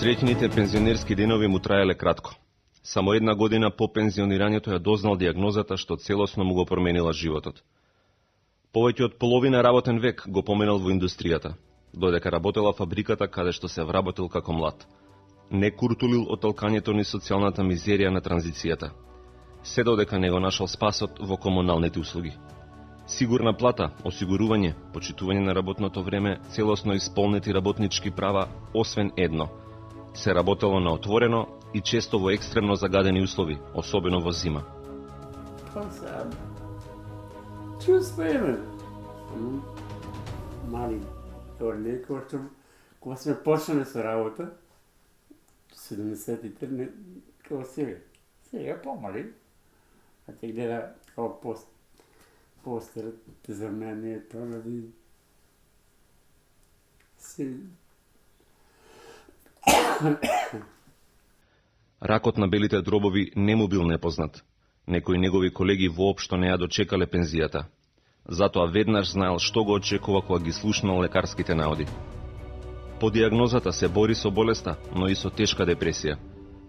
Среќните пензионерски денови му траеле кратко. Само една година по пензионирањето ја дознал диагнозата што целосно му го променила животот. Повеќе од половина работен век го поменал во индустријата, додека работела фабриката каде што се вработил како млад. Не куртулил од толкањето ни социјалната мизерија на транзицијата. Се додека не го нашал спасот во комуналните услуги. Сигурна плата, осигурување, почитување на работното време, целосно исполнети работнички права, освен едно. Се работело на отворено и често во екстремно загадени услови, особено во зима. Па сега, чувствуваме. Мали торли, кога сме почнали со работа, 70-тите, како сега. Сега помали. А те гледа како постер за мене е тоа да си... Ракот на белите дробови не му бил непознат. Некои негови колеги воопшто не ја дочекале пензијата. Затоа веднаш знаел што го очекува кога ги слушнал лекарските наоди. По диагнозата се бори со болеста, но и со тешка депресија.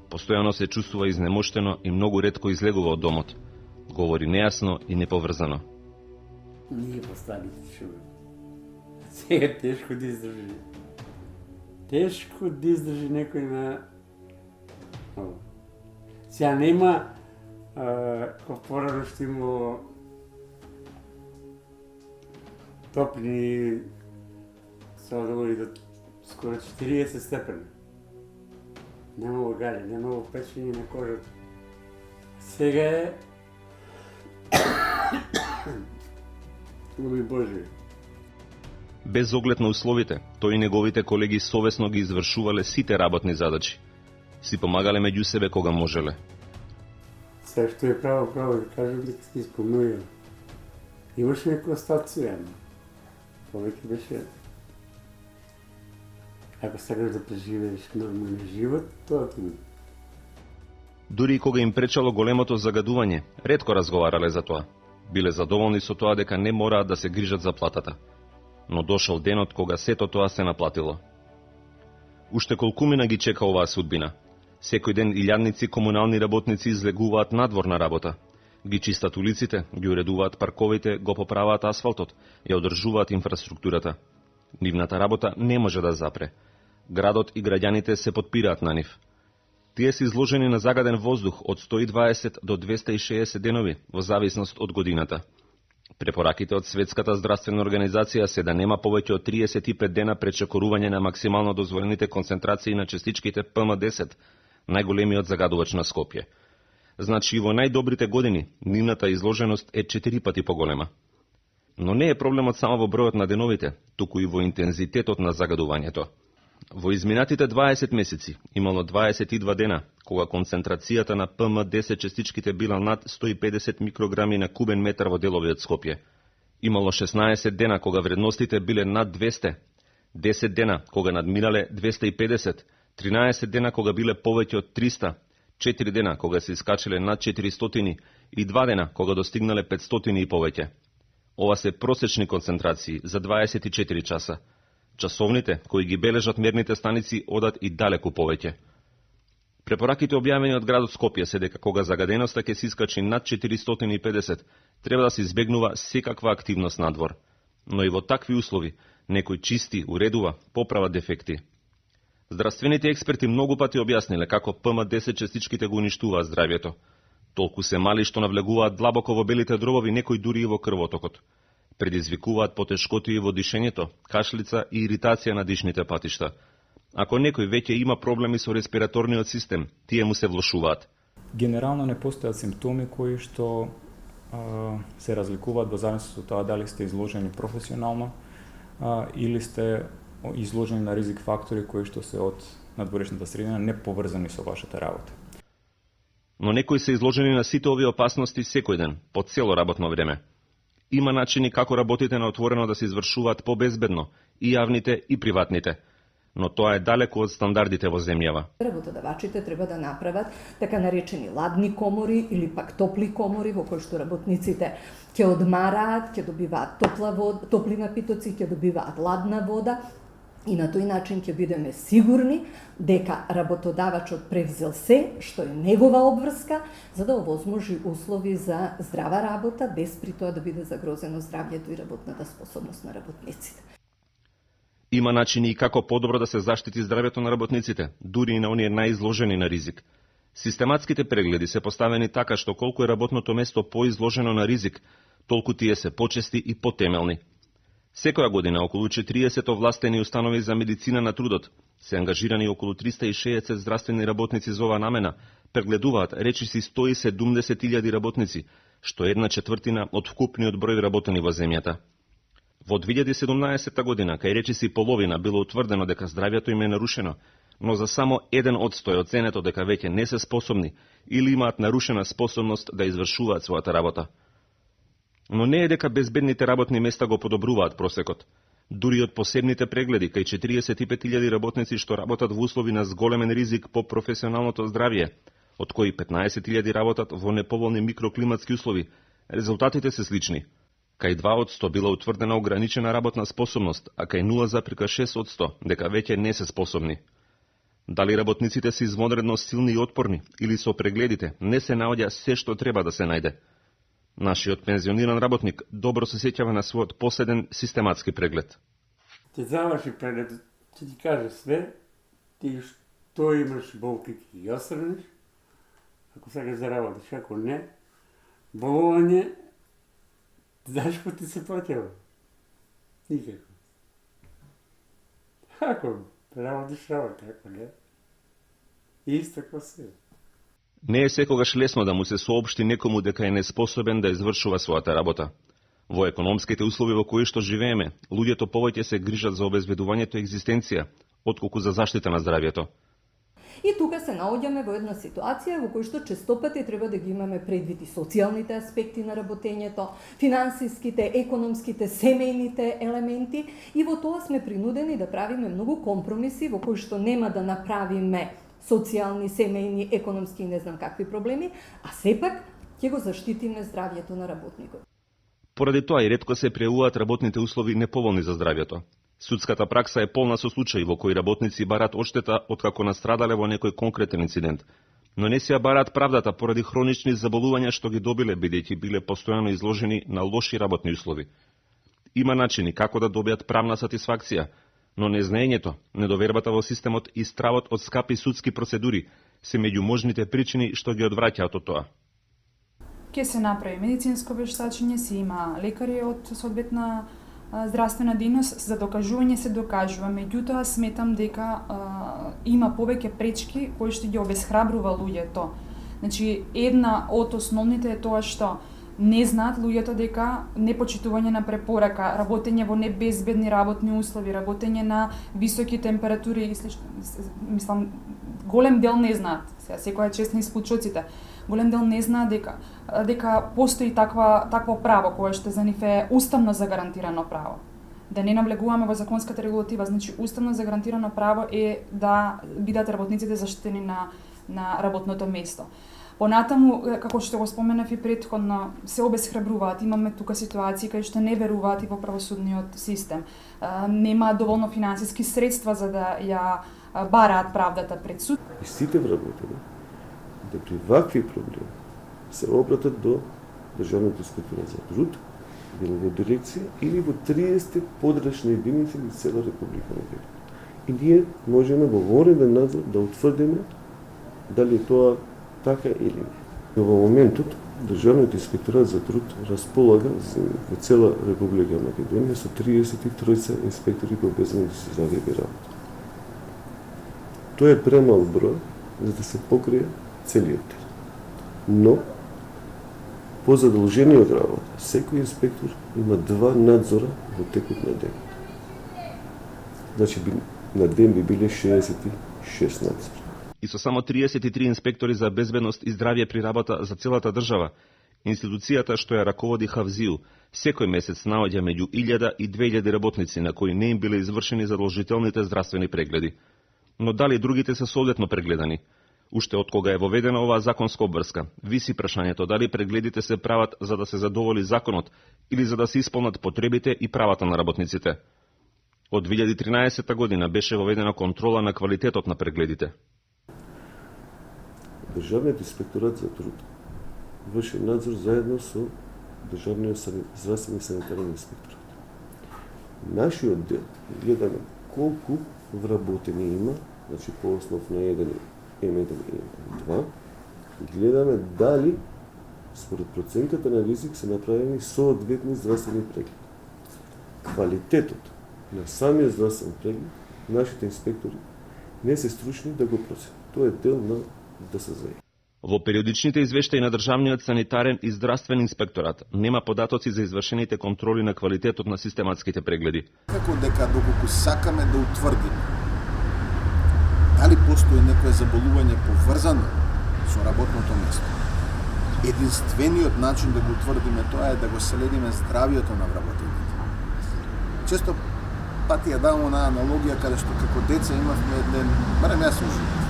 Постојано се чувствува изнемоштено и многу ретко излегува од домот. Говори нејасно и неповрзано. Ние постарите шуме. Сега тешко да издржи. Тешко да издржи некој на... Сега нема како порано што има топни сладолови до скоро 40 степени. Нема гаље, нема печење на кожата. Сега е... Луби Божи. Без оглед на условите, тој и неговите колеги совесно ги извршувале сите работни задачи. Си помагале меѓу себе кога можеле. Се што е право, да кажем дека си исполнувам. Имаше некоја стација, повеќе беше... Ако сакаш да преживееш нормален живот, тоа ти. Дури и кога им пречало големото загадување, ретко разговарале за тоа. Биле задоволни со тоа дека не мораат да се грижат за платата. Но дошол денот кога сето тоа се наплатило. Уште колкумина ги чека оваа судбина. Секој ден илјадници комунални работници излегуваат надвор на работа. Ги чистат улиците, ги уредуваат парковите, го поправаат асфалтот, ја одржуваат инфраструктурата. Нивната работа не може да запре. Градот и граѓаните се подпираат на нив. Тие се изложени на загаден воздух од 120 до 260 денови, во зависност од годината. Препораките од Светската здравствена организација се да нема повеќе од 35 дена пречекорување на максимално дозволените концентрации на частичките ПМ10, најголемиот загадувач на Скопје. Значи и во најдобрите години, нивната изложеност е 4 пати поголема. Но не е проблемот само во бројот на деновите, туку и во интензитетот на загадувањето. Во изминатите 20 месеци имало 22 дена, кога концентрацијата на ПМ10 частичките била над 150 микрограми на кубен метар во делови од Скопје. Имало 16 дена кога вредностите биле над 200, 10 дена кога надминале 250, 13 дена кога биле повеќе од 300, 4 дена кога се искачеле над 400 и 2 дена кога достигнале 500 и повеќе. Ова се просечни концентрации за 24 часа. Часовните, кои ги бележат мерните станици, одат и далеку повеќе. Препораките објавени од градот Скопје се дека кога загаденоста ќе се искачи над 450, треба да се избегнува секаква активност надвор. Но и во такви услови, некој чисти, уредува, поправа дефекти. Здравствените експерти многу пати објасниле како ПМ10 частичките го уништуваат здравјето. Толку се мали што навлегуваат длабоко во белите дробови, некои дури и во крвотокот. Предизвикуваат потешкоти во дишењето, кашлица и иритација на дишните патишта. Ако некој веќе има проблеми со респираторниот систем, тие му се влошуваат. Генерално не постојат симптоми кои што се разликуваат во зависност од тоа дали сте изложени професионално или сте изложени на ризик фактори кои што се од надворешната средина не поврзани со вашата работа. Но некои се изложени на сите овие опасности секој ден, по цело работно време. Има начини како работите на отворено да се извршуваат побезбедно, и јавните и приватните. Но тоа е далеку од стандардите во земјава. Работодавачите треба да направат така наречени ладни комори или пак топли комори во кои што работниците ќе одмараат, ќе добиваат топли напитоци, ќе добиваат ладна вода И на тој начин ќе бидеме сигурни дека работодавачот превзел се што е негова обврска за да овозможи услови за здрава работа без при тоа да биде загрозено здравјето и работната способност на работниците. Има начини и како подобро да се заштити здравјето на работниците, дури и на оние најизложени на ризик. Систематските прегледи се поставени така што колку е работното место поизложено на ризик, толку тие се почести и потемелни. Секоја година околу 40 овластени установи за медицина на трудот се ангажирани околу 360 здравствени работници за оваа намена, прегледуваат речиси 170.000 работници, што е 1/4 од вкупниот број вработени во земјата. Во 2017 година, кај речиси половина било утврдено дека здравјето им е нарушено, но за само 1% е оценето дека веќе не се способни или имаат нарушена способност да извршуваат својата работа. Но не е дека безбедните работни места го подобруваат просекот. Дури од посебните прегледи кај 45.000 работници што работат во услови на зголемен ризик по професионалното здравје, од кои 15.000 работат во неповолни микроклиматски услови, резултатите се слични. Кај 2% била утврдена ограничена работна способност, а кај 0,6% дека веќе не се способни. Дали работниците се извонредно силни и отпорни, или со прегледите не се наоѓа се што треба да се најде? Нашиот пензиониран работник добро се сеќава на својот последен систематски преглед. Ти заврши преглед, ќе ти каже све, ти што имаш болки ќе ги осрнеш, ако сакаш да работиш, ако не, болување, знаеш кој ти се платила? Никако. Ако работиш работа, ако не, исто како се. Не е секогаш лесно да му се соопшти некому дека е неспособен да извршува својата работа. Во економските услови во кои што живееме, луѓето повеќе се грижат за обезбедувањето екзистенција, отколку за заштита на здравјето. И тука се наоѓаме во една ситуација во која што честопати треба да ги имаме предвид и социјалните аспекти на работењето, финансиските, економските, семејните елементи и во тоа сме принудени да правиме многу компромиси во кои што нема да направиме социјални, семејни, економски и не знам какви проблеми, а сепак ќе го заштитиме здравјето на работникот. Поради тоа и ретко се пријавуваат работните услови неповолни за здравјето. Судската пракса е полна со случаи во кои работници барат одштета откако настрадале во некој конкретен инцидент, но не си ја бараат правдата поради хронични заболувања што ги добиле бидејќи биле постојано изложени на лоши работни услови. Има начини како да добијат правна сатисфакција, но незнаењето, недовербата во системот и стравот од скапи судски процедури се меѓу можните причини што ги одвраќаат од тоа. Ке се направи медицинско вештачење, се има лекари од соодветна здравствена дејност, за докажување се докажува, меѓутоа сметам дека има повеќе пречки кои што ги обесхрабрува луѓето. Значи, една од основните е тоа што не знаат луѓето дека непочитување на препорака, работење во небезбедни работни услови, работење на високи температури и слично, мислам, голем дел не знаат. Сега секоја чест на исклучоците. Голем дел не знаат дека постои такво право кое што за нив е уставно загарантирано право. Да не навлегуваме во законската регулатива, значи уставно загарантирано право е да бидат работниците заштитени на работното место. Понатаму, како што го споменав и претходно, се обесхрабруваат. Имаме тука ситуации кај што не веруваат и во правосудниот систем. Нема доволно финансиски средства за да ја бараат правдата пред суд. И сите вработени да при вакви проблеми се обратат до Државната инспекторат за труд, било во дирекција или во 30 подрачни единици во цела Република Македонија. И ние можеме во вореден надзор да утврдиме дали тоа така или не. Во моментот Државниот инспекторат за труд располага во цела Република Македонија со 33 инспектори по безбедност и здравје и работа. Тоа е премал број за да се покрие целиот терен. Но по задолжениот работа, секој инспектор има 2 надзора во текот на ден. Значи на ден би биле 66 надзора. И со само 33 инспектори за безбедност и здравје при работа за целата држава, институцијата што ја раководи Хавзију секој месец наоѓа меѓу 1000 и 2000 работници на кои не им биле извршени задолжителните здравствени прегледи. Но дали другите се соодветно прегледани? Уште од кога е воведена оваа законска обврска, виси прашањето дали прегледите се прават за да се задоволи законот или за да се исполнат потребите и правата на работниците. Од 2013 година беше воведена контрола на квалитетот на прегледите. Државниот инспекторат за труд врши надзор заедно со Државниот здравствен и санитарен инспекторат. Нашиот дел гледаме колку вработени има, значи по основ на М1 и М2, гледаме дали според проценката на ризик се направени соодветни здравствени прегледи. Квалитетот на самиот здравствен преглед, нашите инспектори не се стручни да го проценат. Тоа е дел на ДСЗ. Во периодичните извештаи на Државниот санитарен и здравствен инспекторат нема податоци за извршените контроли на квалитетот на систематските прегледи. Како дека доколку сакаме да утврдиме дали постои некое заболување поврзано со работното место, единствениот начин да го утврдиме тоа е да го следиме здравието на вработените. Често пати ја давам на аналогија каде што како деца имавме еден, барем јас сум живот,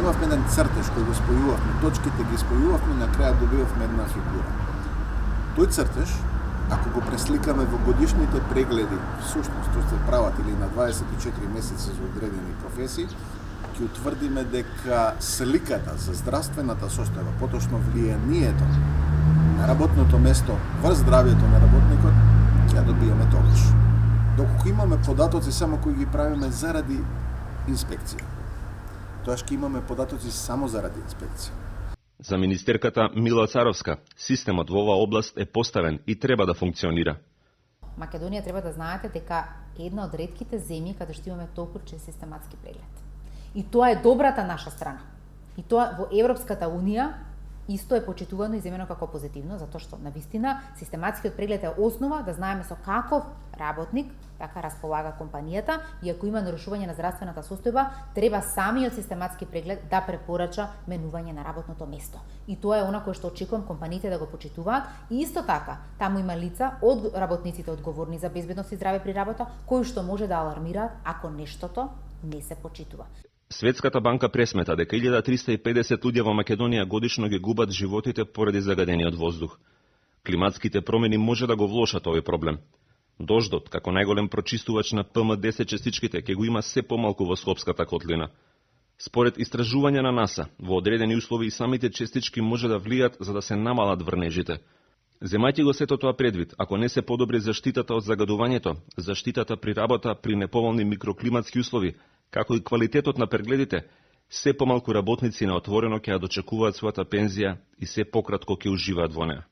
имавме еден цртеж кој го спојувавме, точките ги спојувавме и на крај добивавме една фигура. Тој цртеж, ако го пресликаме во годишните прегледи, всушност што се прават или на 24 месеци за одредени професии, ќе утврдиме дека сликата за здравствената состојба, поточно влијанието на работното место врз здравието на работникот, ќе ја добиеме тогаш. Доколку имаме податоци само кои ги правиме заради инспекција, тоаш ќе имаме податоци само заради инспекција. За министерката Мила Царовска, системот во оваа област е поставен и треба да функционира. Македонија треба да знаете дека е една од ретките земји каде што имаме толку чест систематски преглед. И тоа е добрата наша страна. И тоа во Европската Унија исто е почитувано и земено како позитивно, затоа што навистина систематскиот преглед е основа да знаеме со каков работник така располага компанијата и ако има нарушување на здравствената состојба, треба самиот систематски преглед да препорача менување на работното место. И тоа е она кое што очекувам компаниите да го почитуваат. И исто така, таму има лица од работниците одговорни за безбедност и здраве при работа, кои што може да алармираат ако нештото не се почитува. Светската банка пресмета дека 1350 луѓе во Македонија годишно ги губат животите поради загадениот воздух. Климатските промени може да го влошат овој проблем. Дождот, како најголем прочистувач на ПМ10 частичките, ќе го има се помалку во Скопската котлина. Според истражување на НАСА, во одредени услови и самите частички може да влијат за да се намалат врнежите. Земајќи го сето тоа предвид, ако не се подобри заштитата од загадувањето, заштитата при работа при неповолни микроклиматски услови, како и квалитетот на прегледите, се помалку работници на отворено ќе ја дочекуваат својата пензија и се пократко ќе уживаат во неа.